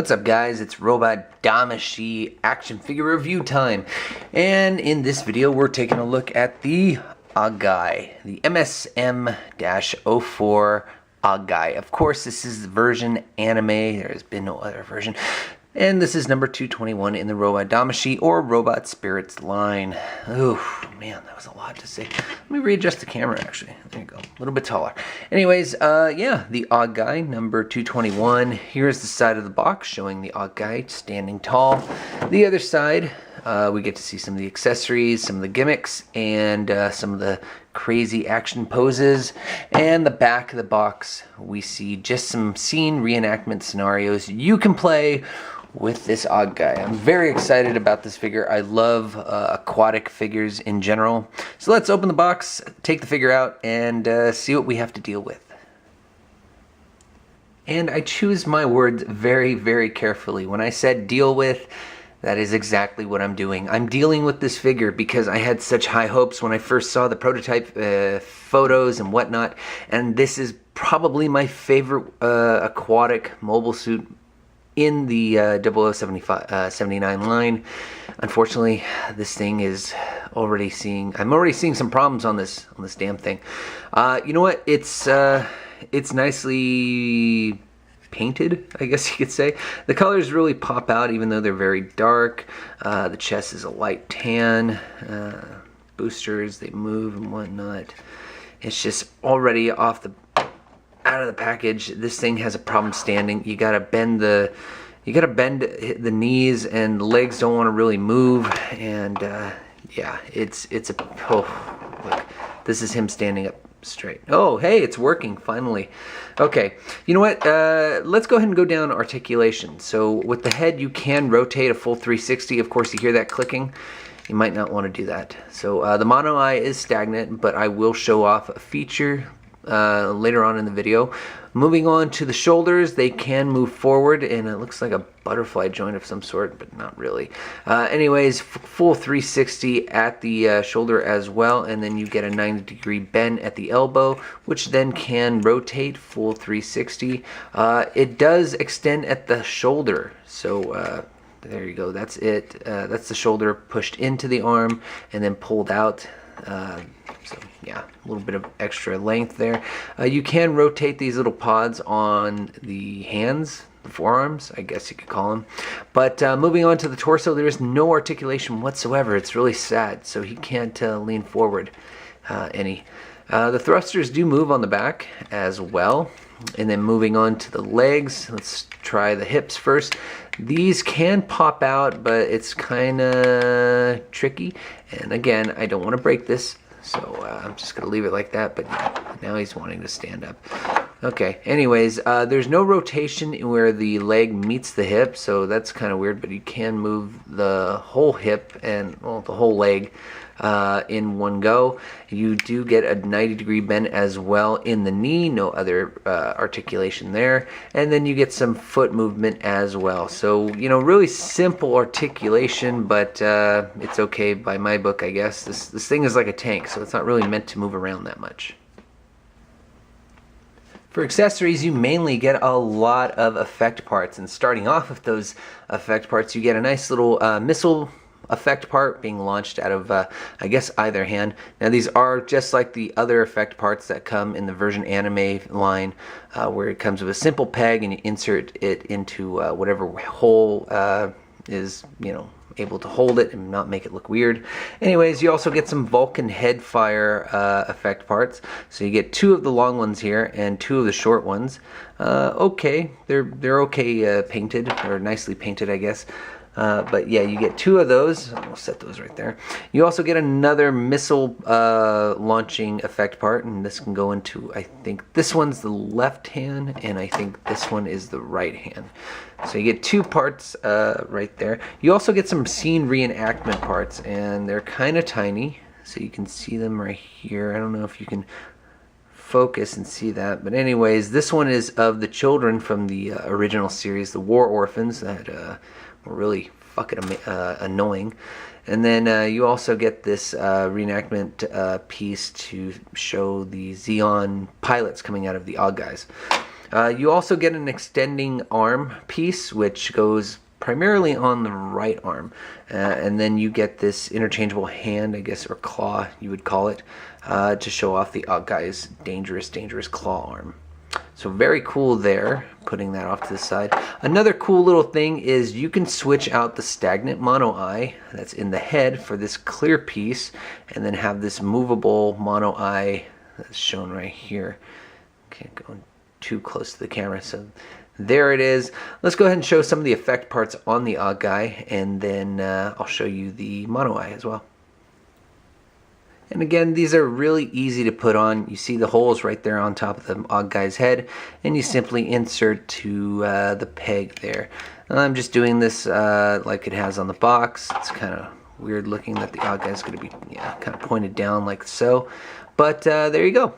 What's up, guys? It's Robot Damashii action figure review time. And in this video, we're taking a look at the Acguy, the MSM-04 Acguy. Of course, this is the version anime. There has been no other version. And this is number 221 in the Robot Damashii or Robot Spirits line. Oh, man, that was a lot to say. Let me readjust the camera, actually. There you go. A little bit taller. Anyways, yeah, the Acguy, number 221. Here's the side of the box showing the Acguy standing tall. The other side, we get to see some of the accessories, some of the gimmicks, and some of the crazy action poses. And the back of the box, we see just some scene reenactment scenarios you can play with this Acguy. I'm very excited about this figure. I love aquatic figures in general. So let's open the box, take the figure out, and see what we have to deal with. And I choose my words very, very carefully. When I said deal with, that is exactly what I'm doing. I'm dealing with this figure because I had such high hopes when I first saw the prototype photos and whatnot. And this is probably my favorite aquatic mobile suit in the 0079 line. Unfortunately, this thing is I'm already seeing some problems on this damn thing. You know what? It's nicely painted, I guess you could say. The colors really pop out even though they're very dark. The chest is a light tan. Boosters, they move and whatnot. It's just already out of the package. This thing has a problem standing. You gotta bend the knees, and the legs don't want to really move. And yeah, it's a look. This is him standing up straight. Oh, hey, it's working finally. Okay, you know what? Let's go ahead and go down articulation. So with the head, you can rotate a full 360. Of course, you hear that clicking. You might not want to do that. So the mono eye is stagnant, but I will show off a feature later on in the video. Moving on to the shoulders, they can move forward, and it looks like a butterfly joint of some sort, but not really. Anyways, full 360 at the shoulder as well, and then you get a 90-degree bend at the elbow, which then can rotate full 360. It does extend at the shoulder, so there you go. That's it. That's the shoulder pushed into the arm and then pulled out. So yeah, a little bit of extra length there. You can rotate these little pods on the hands, the forearms, I guess you could call them. But moving on to the torso, there is no articulation whatsoever. It's really sad, so he can't lean forward any. The thrusters do move on the back as well. And then moving on to the legs, let's try the hips first. These can pop out, but it's kind of tricky. And again, I don't want to break this, so I'm just going to leave it like that. But now he's wanting to stand up. Okay, anyways, there's no rotation where the leg meets the hip, so that's kind of weird. But you can move the whole hip and, well, the whole leg in one go. You do get a 90-degree bend as well in the knee, no other articulation there, and then you get some foot movement as well. So, you know, really simple articulation, but it's okay by my book, I guess. This thing is like a tank, so it's not really meant to move around that much. For accessories, you mainly get a lot of effect parts, and starting off with those effect parts, you get a nice little missile effect part being launched out of, I guess, either hand. Now, these are just like the other effect parts that come in the version anime line, where it comes with a simple peg and you insert it into whatever hole is, you know, able to hold it and not make it look weird. Anyways, you also get some Vulcan head fire effect parts. So you get two of the long ones here and two of the short ones. Okay, they're okay painted, or nicely painted, I guess. But yeah, you get two of those. I'll set those right there. You also get another missile launching effect part, and this can go into, I think this one's the left hand, and I think this one is the right hand. So you get two parts right there. You also get some scene reenactment parts, and they're kind of tiny, so you can see them right here. I don't know if you can focus and see that, but anyways, this one is of the children from the original series, the War Orphans, that were really fucking annoying. And then you also get this reenactment piece to show the Xeon pilots coming out of the Acguys. You also get an extending arm piece, which goes primarily on the right arm, and then you get this interchangeable hand, I guess, or claw you would call it, to show off the Acguy's dangerous claw arm. So very cool there, putting that off to the side. Another cool little thing is you can switch out the stagnant mono eye that's in the head for this clear piece, and then have this movable mono eye that's shown right here. Can't go too close to the camera, so there it is. Let's go ahead and show some of the effect parts on the Acguy, and then I'll show you the mono eye as well. And again, these are really easy to put on. You see the holes right there on top of the Acguy's head, and you simply insert to the peg there. And I'm just doing this like it has on the box. It's kind of weird looking that the Acguy is going to be kind of pointed down like so. But there you go.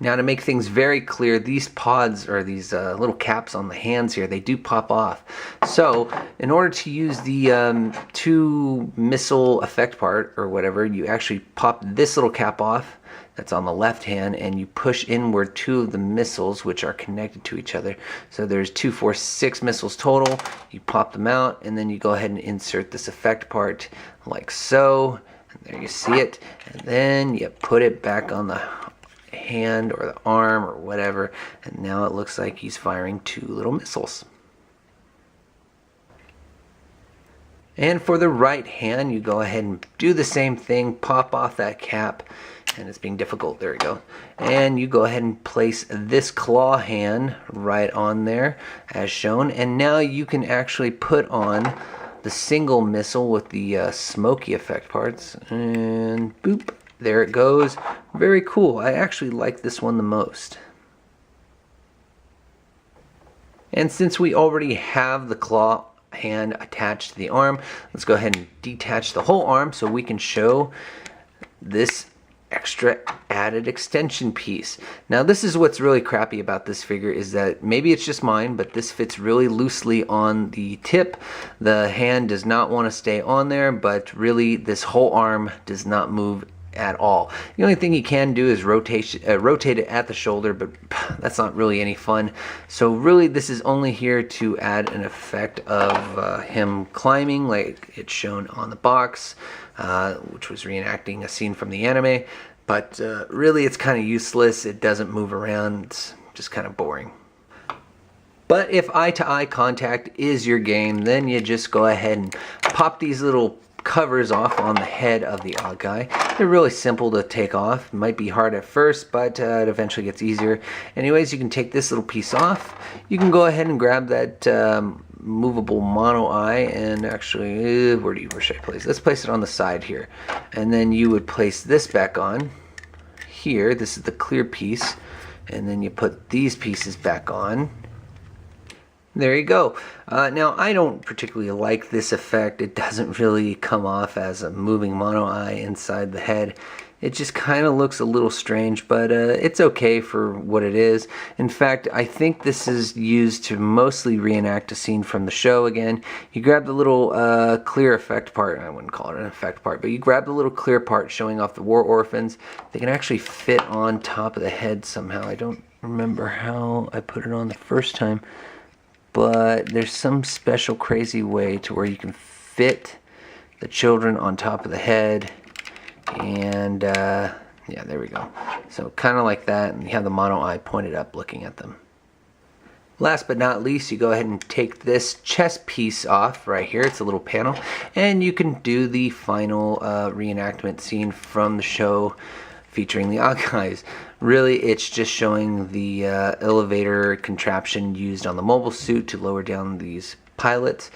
Now, to make things very clear, these pods, or these little caps on the hands here, they do pop off. So in order to use the 2 missile effect part or whatever, you actually pop this little cap off that's on the left hand, and you push inward 2 of the missiles, which are connected to each other. So there's 2, 4, 6 missiles total. You pop them out, and then you go ahead and insert this effect part like so. And there you see it. And then you put it back on the hand or the arm or whatever, and now it looks like he's firing 2 little missiles. And for the right hand, you go ahead and do the same thing, pop off that cap, and it's being difficult, there we go, and you go ahead and place this claw hand right on there as shown, and now you can actually put on the single missile with the smoky effect parts, and boop, there it goes. Very cool. I actually like this one the most. And since we already have the claw hand attached to the arm, let's go ahead and detach the whole arm so we can show this extra added extension piece. Now, this is what's really crappy about this figure, is that maybe it's just mine, but this fits really loosely on the tip. The hand does not want to stay on there, but really this whole arm does not move at all. The only thing you can do is rotate it at the shoulder, but that's not really any fun. So really this is only here to add an effect of him climbing like it's shown on the box, which was reenacting a scene from the anime, but really it's kind of useless. It doesn't move around. It's just kind of boring. But if eye-to-eye contact is your game, then you just go ahead and pop these little covers off on the head of the Acguy. They're really simple to take off. It might be hard at first, but it eventually gets easier. Anyways, you can take this little piece off. You can go ahead and grab that movable mono eye, and actually, where should I place it? Let's place it on the side here. And then you would place this back on here. This is the clear piece. And then you put these pieces back on. There you go. Now, I don't particularly like this effect. It doesn't really come off as a moving mono eye inside the head. It just kind of looks a little strange, but it's okay for what it is. In fact, I think this is used to mostly reenact a scene from the show again. You grab the little clear effect part. I wouldn't call it an effect part, but you grab the little clear part showing off the war orphans. They can actually fit on top of the head somehow. I don't remember how I put it on the first time, but there's some special crazy way to where you can fit the children on top of the head, and yeah, there we go. So kind of like that, and you have the mono eye pointed up looking at them. Last but not least, you go ahead and take this chest piece off right here. It's a little panel, and you can do the final reenactment scene from the show featuring the Acguys. Really, it's just showing the elevator contraption used on the mobile suit to lower down these pilots.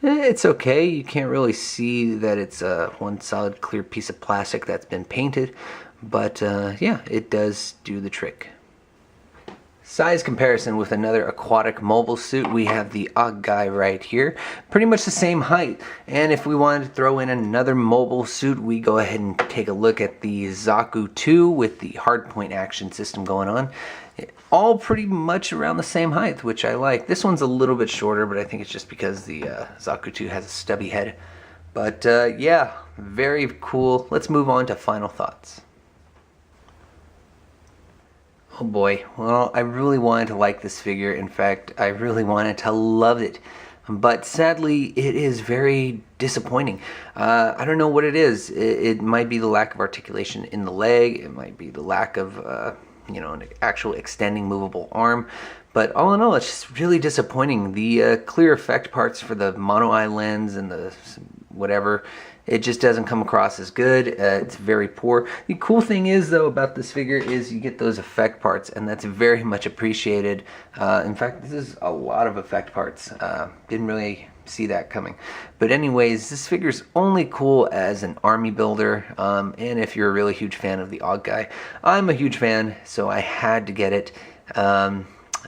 It's okay. You can't really see that it's one solid clear piece of plastic that's been painted, but yeah, it does do the trick. Size comparison with another aquatic mobile suit, we have the Acguy right here. Pretty much the same height. And if we wanted to throw in another mobile suit, we go ahead and take a look at the Zaku 2 with the hardpoint action system going on. All pretty much around the same height, which I like. This one's a little bit shorter, but I think it's just because the Zaku 2 has a stubby head. But yeah, very cool. Let's move on to final thoughts. Oh boy, well, I really wanted to like this figure. In fact, I really wanted to love it. But sadly, it is very disappointing. I don't know what it is. It might be the lack of articulation in the leg. It might be the lack of, an actual extending movable arm. But all in all, it's just really disappointing. The clear effect parts for the mono eye lens and the whatever, it just doesn't come across as good. It's very poor. The cool thing is, though, about this figure is you get those effect parts, and that's very much appreciated. In fact, this is a lot of effect parts. Didn't really see that coming. But anyways, this figure's only cool as an army builder, and if you're a really huge fan of the Acguy. I'm a huge fan, so I had to get it.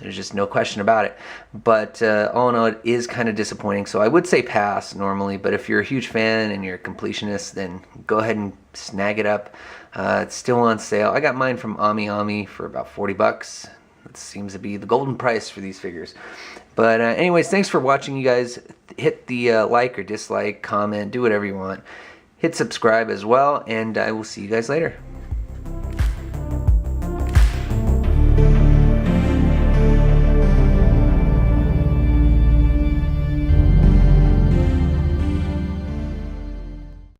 There's just no question about it. But all in all, it is kind of disappointing. So I would say pass normally, but if you're a huge fan and you're a completionist, then go ahead and snag it up. It's still on sale. I got mine from Ami for about 40 bucks. That seems to be the golden price for these figures. But anyways, thanks for watching, you guys. Hit the like or dislike, comment, do whatever you want. Hit subscribe as well, and I will see you guys later.